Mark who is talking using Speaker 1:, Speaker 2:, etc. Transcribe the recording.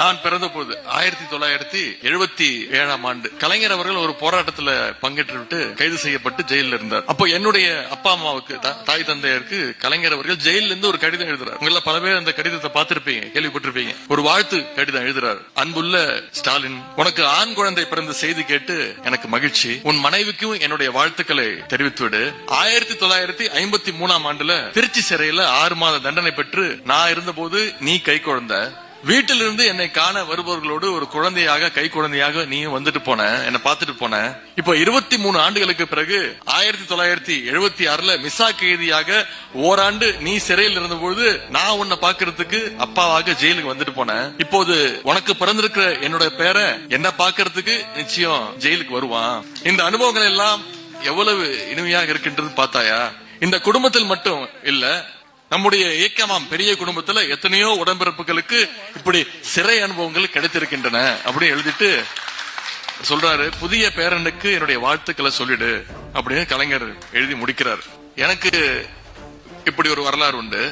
Speaker 1: நான் பிறந்த போது 1977ஆம் ஆண்டு கலைஞர் அவர்கள் ஒரு போராட்டத்துல பங்கேற்று கைது செய்யப்பட்டு ஜெயிலில் இருந்தார். அப்போ என்னுடைய அப்பா அம்மாவுக்கு தாய் தந்தையருக்கு கலைஞர் அவர்கள் ஜெயில இருந்து ஒரு கடிதம் எழுதுறார். உங்கள பல பேர் அந்த கடிதத்தை பார்த்திருப்பீங்க, கேள்விப்பட்டிருப்பீங்க. ஒரு வாழ்த்து கடிதம் எழுதுறார். அன்புள்ள ஸ்டாலின், உனக்கு ஆண் குழந்தை பிறந்த செய்தி கேட்டு எனக்கு மகிழ்ச்சி. உன் மனைவிக்கும் என்னுடைய வாழ்த்துக்களை தெரிவித்துவிடு. 1953ஆம் ஆண்டுல திருச்சி சிறையில 6 மாத தண்டனை பெற்று நான் இருந்தபோது நீ கை குழந்தை. வீட்டிலிருந்து என்னை காண வருபவர்களோடு ஒரு குழந்தையாக கை குழந்தையாக நீயும் வந்துட்டு போன, என்ன பார்த்துட்டு போன. இப்போ 23 ஆண்டுகளுக்கு பிறகு 1976ல மிசா கைதியாக ஓராண்டு நீ சிறையில் இருந்தபோது நான் உன்னை பாக்குறதுக்கு அப்பாவாக ஜெயிலுக்கு வந்துட்டு போனேன். இப்போது உனக்கு பிறந்திருக்கிற என்னோட பேரை என்ன பாக்குறதுக்கு நிச்சயம் ஜெயிலுக்கு வருவான். இந்த அனுபவங்கள் எல்லாம் எவ்வளவு இனிமையாக இருக்கின்றது பார்த்தாயா? இந்த குடும்பத்தில் மட்டும் இல்ல, நம்முடைய இயக்கமாம் பெரிய குடும்பத்துல எத்தனையோ உடன்பிறப்புகளுக்கு இப்படி சிறை அனுபவங்கள் கிடைத்திருக்கின்றன அப்படின்னு எழுதிட்டு சொல்றாரு. புதிய பேரனுக்கு என்னுடைய வாழ்த்துக்களை சொல்லிடு அப்படின்னு கலைஞர் எழுதி முடிக்கிறார். எனக்கு இப்படி ஒரு வரலாறு உண்டு.